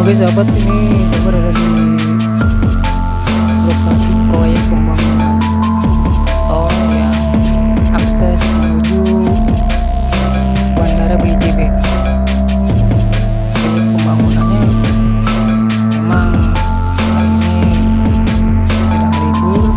Oke sahabat, ini saya berada di lokasi proyek pembangunan tol yang akses menuju Bandara BIJB. Proyek pembangunannya memang kali ini sedang libur.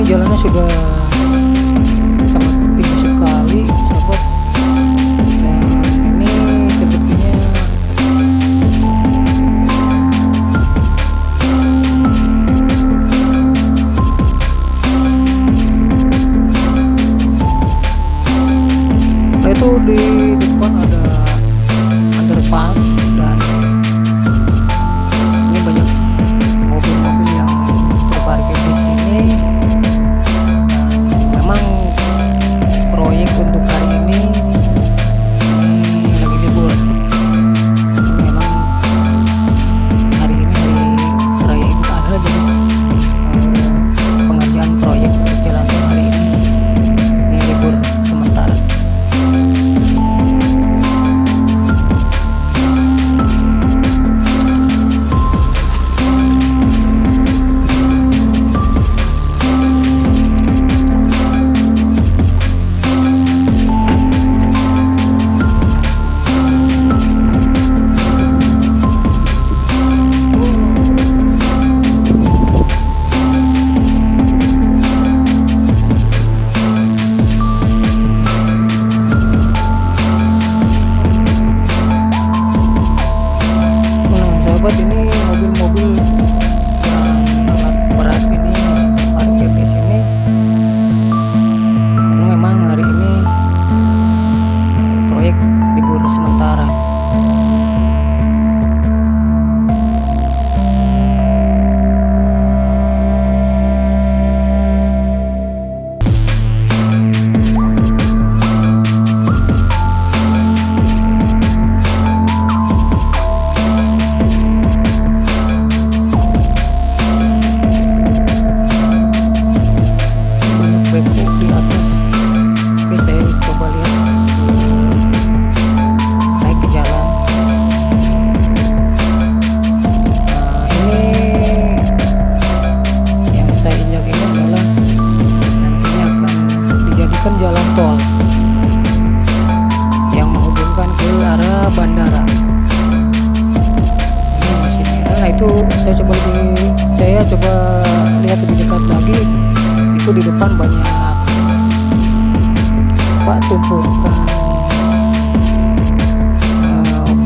Jalannya sudah sangat tinggi sekali sahabat, dan ini sepertinya itu di depan ada underpass, dan ini banyak mobil-mobil yang terparkir di sini. Proyek untuk hari ini lagi libur. Memang hari ini hari raya Idul Adha, jadi pengerjaan proyek untuk jalan tol hari ini libur sementara. Sahabat, ini mobil-mobil yang alat berat ini masih terparkir di sini karena memang hari ini proyek libur sementara. Jalan tol yang menghubungkan ke arah bandara ini masih merah. Nah itu saya coba lihat lebih dekat lagi, itu di depan banyak tumpukan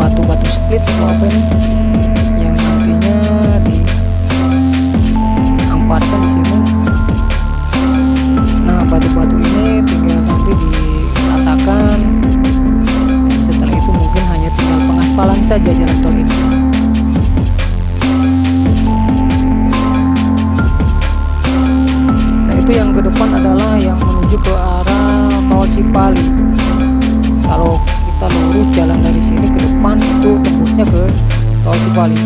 batu-batu split atau apa ini yang nantinya diamparkan di sini. Nah batu-batu ini tinggal nanti diratakan, dan setelah itu mungkin hanya tinggal pengaspalan saja jalan tol ini. Nah itu yang ke depan adalah yang menuju ke arah Tol Cipali. Kalau kita lurus jalan dari sini ke depan itu tembusnya ke Tol Cipali.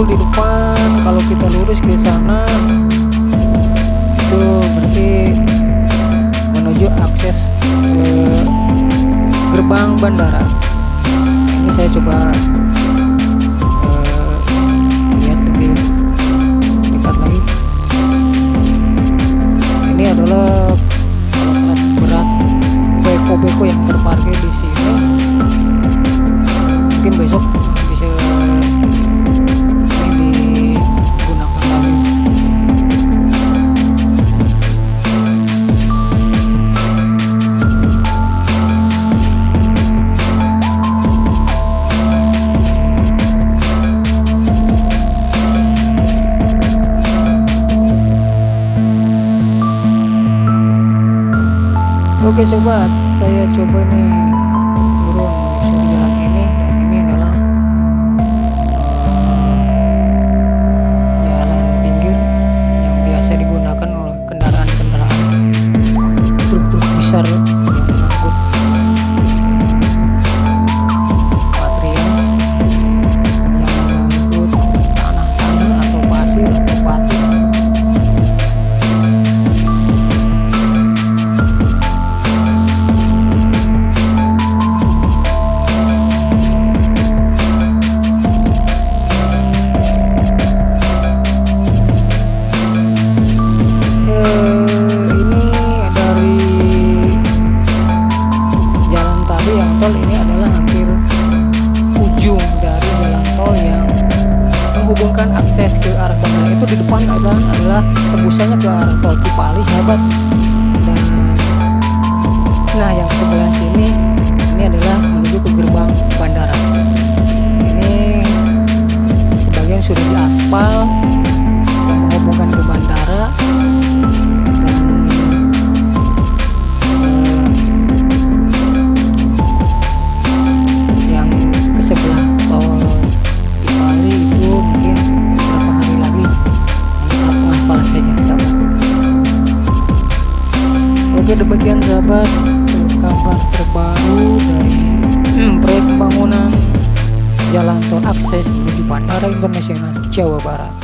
Di depan kalau kita lurus ke sana itu berarti menuju akses ke gerbang bandara. Ini saya coba lihat lebih dekat lagi. Ini adalah alat berat beko-beko yang terparkir di sini. Mungkin besok bisa Oke sobat, saya coba nih turun menyusuri jalan ini, dan ini adalah jalan pinggir yang biasa digunakan oleh kendaraan-kendaraan truk-truk besar yang mengangkut material, yang mengangkut tanah-tanah atau pasir atau batu. Tol ini adalah hampir ujung dari jalan tol yang menghubungkan akses ke arah bandara. Itu di depan adalah tembusannya ke arah tol Cipali sahabat, dan nah yang sebelah sini ini adalah menuju ke gerbang bandara. Ini sebagian sudah diaspal yang menghubungkan ke bandara, sebelah tol Cipali itu mungkin beberapa hari lagi tahap pengaspalan saja sahabat. Oke, demikian sahabat kabar terbaru dari proyek pembangunan Jalan Tol Akses menuju Bandara Internasional Jawa Barat.